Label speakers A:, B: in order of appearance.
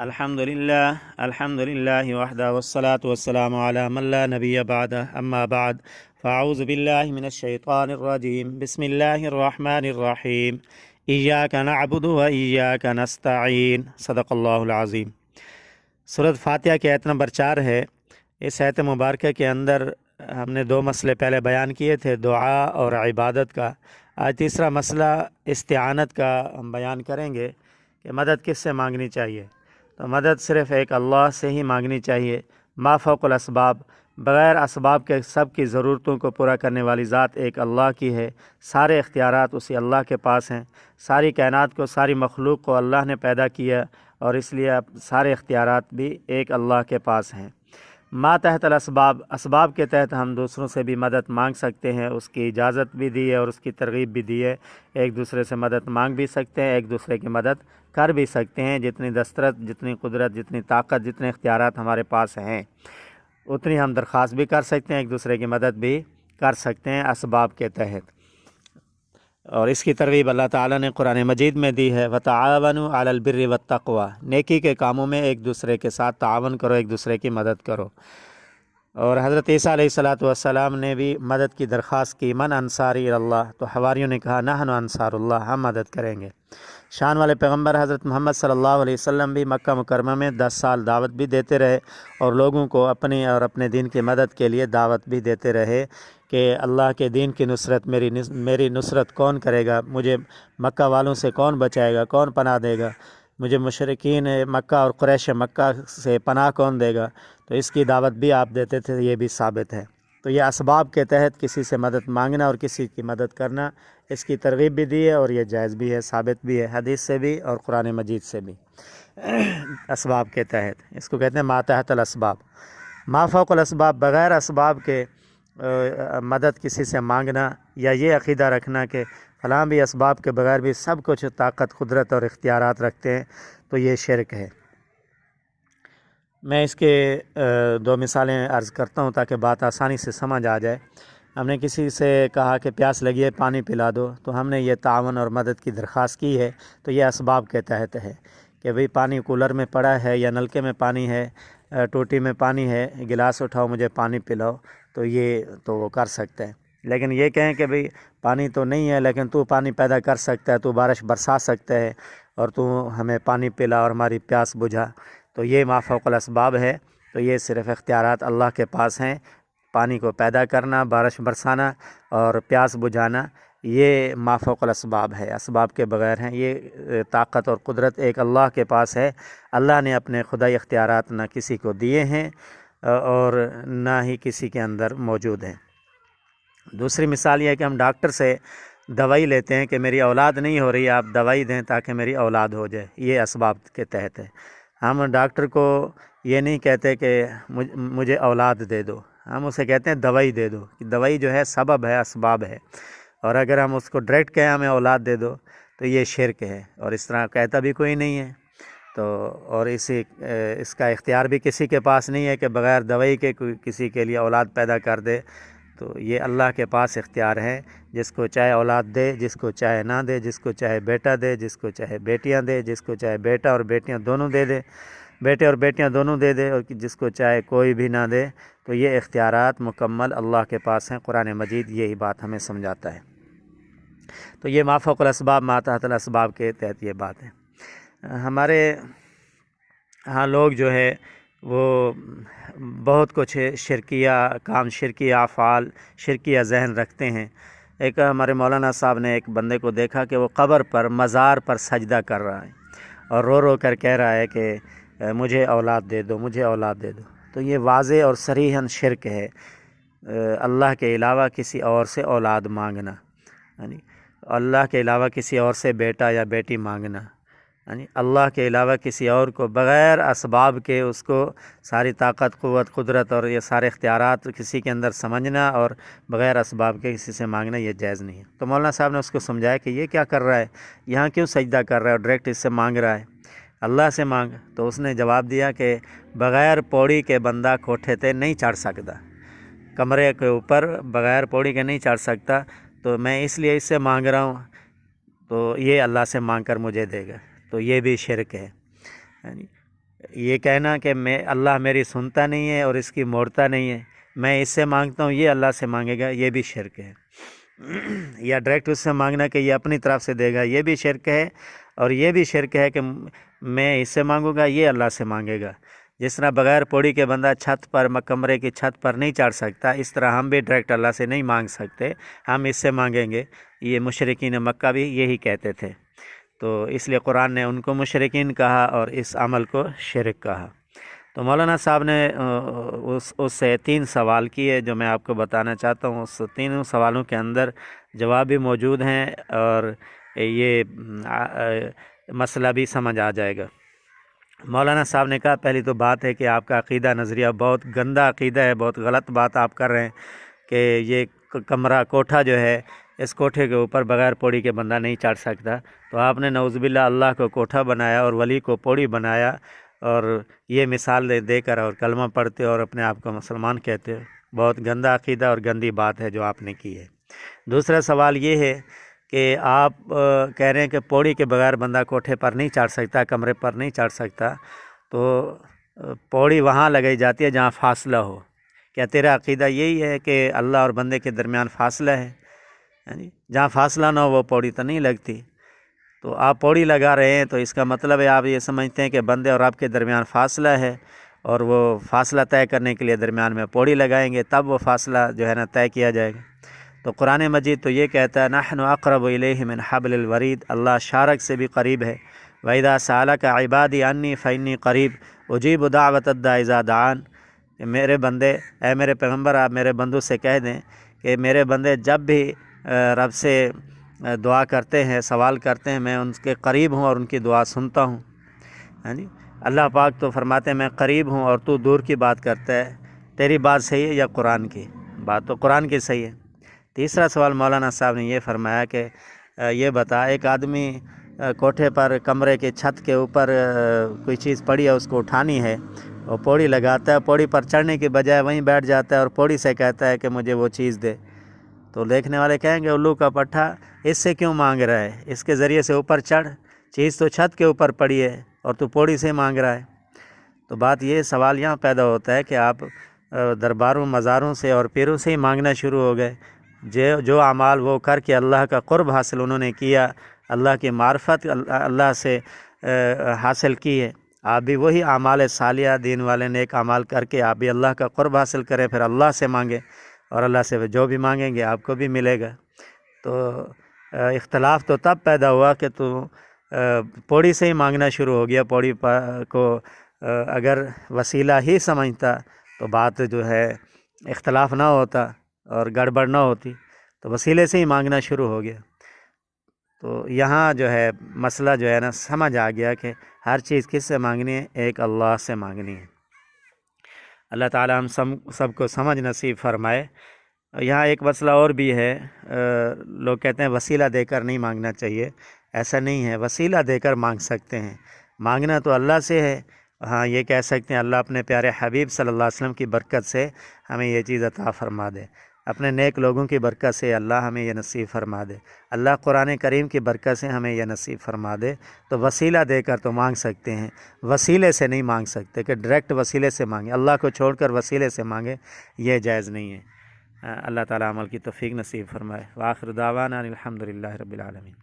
A: अल्हम्दुलिल्लाह वहदा वस्सलातु वस्सलामु अला मन ला नबिय्य बअद अम्मा बाद फ़अऊज़ु बिल्लाहि मिनश शैतानिर रजीम बिस्मिल्लाहिर रहमानिर रहीम इय्याका नअबुदु व इय्याका नस्तईन सदक़ल्लाहुल अज़ीम। सूरत फातिहा की आयत नंबर 4 है। इस आयत मुबारक के अंदर हमने दो मसले पहले बयान किए थे, दुआ और इबादत का। आज तीसरा मसला इस्तिआनत का हम बयान करेंगे कि मदद किससे मांगनी चाहिए। तो मदद सिर्फ़ एक अल्लाह से ही मांगनी चाहिए। मा फ़ौक़ुल असबाब, बग़ैर असबाब के सब की ज़रूरतों को पूरा करने वाली ज़ात एक अल्लाह की है। सारे इख्तियारात उसी अल्लाह के पास हैं। सारी कायनात को, सारी मखलूक़ को अल्लाह ने पैदा किया और इसलिए अब सारे इख्तियारात भी एक अल्लाह के पास हैं। मा तहतल असबाब, असबाब के तहत हम दूसरों से भी मदद मांग सकते हैं। उसकी इजाज़त भी दी है और उसकी तरग़ीब भी दी है। एक दूसरे से मदद मांग भी सकते हैं, एक दूसरे की मदद कर भी सकते हैं। जितनी दस्तरत, जितनी कुदरत, जितनी ताकत, जितने इख्तियारात हमारे पास हैं उतनी हम दरख्वास्त भी कर सकते हैं, एक दूसरे की मदद भी कर सकते हैं असबाब के तहत। और इसकी तरग़ीब अल्लाह ताला ने कुरान मजीद में दी है, वतआवनु अलल बिर्रि वत्तक़वा, नेकी के कामों में एक दूसरे के साथ तावन करो, एक दूसरे की मदद करो। और हज़रत ईसा अलैहिस्सलातु वस्सलाम ने भी मदद की दरख्वास्त की, मन अंसारी अल्लाह, तो हवारियों ने कहा नहनु अंसारुल्लाह, हम मदद करेंगे। शान वाले पैगम्बर हज़रत मोहम्मद सल्लल्लाहु अलैहि वसल्लम भी मक्का मुकरमा में 10 साल दावत भी देते रहे और लोगों को अपनी और अपने दीन की मदद के लिए दावत भी देते रहे कि अल्लाह के दीन की नुसरत, मेरी नुसरत कौन करेगा, मुझे मक्का वालों से कौन बचाएगा, कौन पनाह देगा, मुझे मुशरिकीन मक्का और कुरैश मक्का से पनाह कौन देगा। तो इसकी दावत भी आप देते थे, ये भी साबित है। तो ये असबाब के तहत किसी से मदद मांगना और किसी की मदद करना, इसकी तरग़ीब भी दी है और ये जायज़ भी है, साबित भी है हदीस से भी और कुरान मजीद से भी। असबाब के तहत इसको कहते हैं मातहतल असबाब। मा फ़ौक़ुल असबाब, बग़ैर असबाब के मदद किसी से मांगना या ये अक़ीदा रखना कि फ़लाँ भी असबाब के बग़ैर भी सब कुछ ताकत, कुदरत और इख्तियारात रखते हैं, तो ये शिरक है। मैं इसके दो मिसालें अर्ज़ करता हूँ ताकि बात आसानी से समझ आ जाए। हमने किसी से कहा कि प्यास लगी है, पानी पिला दो, तो हमने ये तावन और मदद की दरख्वास्त की है, तो ये असबाब के तहत है कि भाई पानी कूलर में पड़ा है या नलके में पानी है, टोटी में पानी है, गिलास उठाओ मुझे पानी पिलाओ, तो ये तो वो कर सकते हैं। लेकिन ये कहें कि भाई पानी तो नहीं है लेकिन तू पानी पैदा कर सकता है, तू बारिश बरसा सकता है और तू हमें पानी पिला और हमारी प्यास बुझा, तो ये मा फ़ौक़ुल असबाब है। तो ये सिर्फ़ इख्तियारात अल्लाह के पास हैं। पानी को पैदा करना, बारिश बरसाना और प्यास बुझाना, ये मा फ़ौक़ुल असबाब है, असबाब के बग़ैर हैं। ये ताकत और कुदरत एक अल्लाह के पास है। अल्लाह ने अपने खुदाई इख्तियारात ना किसी को दिए हैं और ना ही किसी के अंदर मौजूद हैं। दूसरी मिसाल ये है कि हम डॉक्टर से दवाई लेते हैं कि मेरी औलाद नहीं हो रही, आप दवाई दें ताकि मेरी औलाद हो जाए, ये असबाब के तहत है। हम डॉक्टर को ये नहीं कहते कि मुझे औलाद दे दो, हम उसे कहते हैं दवाई दे दो, कि दवाई जो है सबब है, असबाब है। और अगर हम उसको डायरेक्ट कहें हमें औलाद दे दो तो ये शिरक है और इस तरह कहता भी कोई नहीं है। तो और इसका इख्तियार भी किसी के पास नहीं है कि बग़ैर दवाई के किसी के लिए औलाद पैदा कर दे। तो ये अल्लाह के पास इख्तियार है, जिसको चाहे औलाद दे, जिसको चाहे ना दे, जिसको चाहे बेटा दे, जिसको चाहे बेटियां दे, जिसको चाहे बेटा और बेटियां दोनों दे दे, बेटे और बेटियां दोनों दे दे, और जिसको चाहे कोई भी ना दे। तो ये इख्तियारात मुकम्मल अल्लाह के पास हैं। कुरान मजीद यही बात हमें समझाता है। तो ये मा फ़ौक़ुल असबाब, मा तहतल असबाब के तहत ये बात है। हमारे यहाँ लोग जो है वो बहुत कुछ शिरकिया काम, शिरकिया अफ़आल, शिरकिया ज़हन रखते हैं। एक हमारे मौलाना साहब ने एक बंदे को देखा कि वो कब्र पर, मज़ार पर सजदा कर रहा है और रो रो कर कह रहा है कि मुझे औलाद दे दो, मुझे औलाद दे दो। तो ये वाज़े और सरीहन शिरक है, अल्लाह के अलावा किसी और से औलाद मांगना, यानी अल्लाह के अलावा किसी और से बेटा या बेटी मांगना, यानी अल्लाह के अलावा किसी और को बग़ैर असबाब के उसको सारी ताकत, क़ुव्वत, कुदरत और ये सारे इख्तियारात किसी के अंदर समझना और बग़ैर असबाब के किसी से मांगना, ये जायज़ नहीं है। तो मौलाना साहब ने उसको समझाया कि ये क्या कर रहा है, यहाँ क्यों सजदा कर रहा है और डायरेक्ट इससे मांग रहा है, अल्लाह से मांग। तो उसने जवाब दिया कि बग़ैर पौड़ी के बंदा कोठे पे नहीं चढ़ सकता, कमरे के ऊपर बग़ैर पौड़ी के नहीं चढ़ सकता, तो मैं इसलिए इससे मांग रहा हूँ, तो ये अल्लाह से मांग कर मुझे देगा। तो ये भी शिरक है। यानी یہ کہنا کہ میں اللہ میری سنتا نہیں ہے اور اس کی موڑتا نہیں ہے، میں اس سے مانگتا ہوں یہ اللہ سے مانگے گا، یہ بھی شرک ہے۔ یا ڈائریکٹ اس سے مانگنا کہ یہ اپنی طرف سے دے گا، یہ بھی شرک ہے۔ اور یہ بھی شرک ہے کہ میں اس سے مانگوں گا یہ اللہ سے مانگے گا۔ جس طرح بغیر پوڑی کے بندہ چھت پر کمرے کی چھت پر نہیں چڑھ سکتا، اس طرح ہم بھی ڈائریکٹ اللہ سے نہیں مانگ سکتے، ہم اس سے مانگیں گے۔ یہ مشرکین مکہ بھی یہی کہتے تھے، تو اس لیے قرآن نے ان کو مشرکین کہا اور اس عمل کو شرک کہا۔ تو مولانا صاحب نے اس سے 3 سوال کیے جو میں آپ کو بتانا چاہتا ہوں۔ اس تینوں سوالوں کے اندر جواب بھی موجود ہیں اور یہ مسئلہ بھی سمجھ آ جائے گا۔ مولانا صاحب نے کہا پہلی تو بات ہے کہ آپ کا عقیدہ نظریہ بہت گندا عقیدہ ہے، بہت غلط بات آپ کر رہے ہیں کہ یہ کمرہ کوٹھا جو ہے، اس کوٹھے کے اوپر بغیر پوڑی کے بندہ نہیں چڑھ سکتا۔ تو آپ نے نعوذ باللہ اللہ کو کوٹھا بنایا اور ولی کو پوڑی بنایا، اور یہ مثال دے کر اور کلمہ پڑھتے اور اپنے آپ کو مسلمان کہتے ہو۔ بہت گندا عقیدہ اور گندی بات ہے جو آپ نے کی ہے۔ دوسرا سوال یہ ہے کہ آپ کہہ رہے ہیں کہ پوڑی کے بغیر بندہ کوٹھے پر نہیں چڑھ سکتا، کمرے پر نہیں چڑھ سکتا، تو پوڑی وہاں لگائی جاتی ہے جہاں فاصلہ ہو۔ کیا تیرا عقیدہ یہی ہے کہ اللہ اور بندے کے درمیان فاصلہ ہے؟ جہاں فاصلہ نہ ہو وہ پوڑی تو نہیں لگتی۔ تو آپ پوڑی لگا رہے ہیں تو اس کا مطلب ہے آپ یہ سمجھتے ہیں کہ بندے اور آپ کے درمیان فاصلہ ہے، اور وہ فاصلہ طے کرنے کے لیے درمیان میں پوڑی لگائیں گے، تب وہ فاصلہ جو ہے نا طے کیا جائے گا۔ تو قرآن مجید تو یہ کہتا ہے نحن اقرب الیہ من حبل الورید، اللہ شارک سے بھی قریب ہے۔ وَإِذَا سَأَلَكَ عِبَادِي عَنِّي فَإِنِّي قَرِيب أُجِيبُ دَعْوَةَ الدَّاعِ إِذَا دَعَانِ، کہ میرے بندے، اے میرے پیغمبر آپ میرے بندوں سے کہہ دیں کہ میرے بندے جب بھی رب سے دعا کرتے ہیں، سوال کرتے ہیں، میں ان کے قریب ہوں اور ان کی دعا سنتا ہوں۔ اللہ پاک تو فرماتے ہیں میں قریب ہوں اور تو دور کی بات کرتا ہے، تیری بات صحیح ہے یا قرآن کی بات؟ تو قرآن کی صحیح ہے۔ تیسرا سوال مولانا صاحب نے یہ فرمایا کہ یہ بتا، ایک آدمی کوٹھے پر کمرے کے چھت کے اوپر کوئی چیز پڑی ہے، اس کو اٹھانی ہے، اور پوڑی لگاتا ہے، پوڑی پر چڑھنے کی بجائے وہیں بیٹھ جاتا ہے اور پوڑی سے کہتا ہے کہ مجھے وہ چیز دے۔ تو دیکھنے والے کہیں گے الو کا پٹھا، اس سے کیوں مانگ رہا ہے؟ اس کے ذریعے سے اوپر چڑھ، چیز تو چھت کے اوپر پڑی ہے اور تو پوڑی سے مانگ رہا ہے۔ تو بات یہ سوال یہاں پیدا ہوتا ہے کہ آپ درباروں مزاروں سے اور پیروں سے ہی مانگنا شروع ہو گئے۔ جو اعمال وہ کر کے اللہ کا قرب حاصل انہوں نے کیا، اللہ کی معرفت اللہ سے حاصل کی ہے، آپ بھی وہی اعمال صالحہ دین والے نیک اعمال کر کے آپ بھی اللہ کا قرب حاصل کریں، پھر اللہ سے مانگیں، اور اللہ سے جو بھی مانگیں گے آپ کو بھی ملے گا۔ تو اختلاف تو تب پیدا ہوا کہ تو پوڑی سے ہی مانگنا شروع ہو گیا۔ پوڑی کو اگر وسیلہ ہی سمجھتا تو بات جو ہے اختلاف نہ ہوتا اور گڑبڑ نہ ہوتی، تو وسیلے سے ہی مانگنا شروع ہو گیا۔ تو یہاں جو ہے مسئلہ جو ہے نا سمجھ آ گیا کہ ہر چیز کس سے مانگنی ہے؟ ایک اللہ سے مانگنی ہے۔ اللہ تعالی ہم سب کو سمجھ نصیب فرمائے۔ یہاں ایک مسئلہ اور بھی ہے، لوگ کہتے ہیں وسیلہ دے کر نہیں مانگنا چاہیے، ایسا نہیں ہے، وسیلہ دے کر مانگ سکتے ہیں، مانگنا تو اللہ سے ہے۔ ہاں یہ کہہ سکتے ہیں اللہ اپنے پیارے حبیب صلی اللہ علیہ وسلم کی برکت سے ہمیں یہ چیز عطا فرما دے، اپنے نیک لوگوں کی برکت سے اللہ ہمیں یہ نصیب فرما دے، اللہ قرآن کریم کی برکت سے ہمیں یہ نصیب فرما دے۔ تو وسیلہ دے کر تو مانگ سکتے ہیں، وسیلے سے نہیں مانگ سکتے کہ ڈائریکٹ وسیلے سے مانگیں، اللہ کو چھوڑ کر وسیلے سے مانگیں، یہ جائز نہیں ہے۔ اللہ تعالی عمل کی توفیق نصیب فرمائے۔ وآخر دعوانا الحمدللہ رب العالمین۔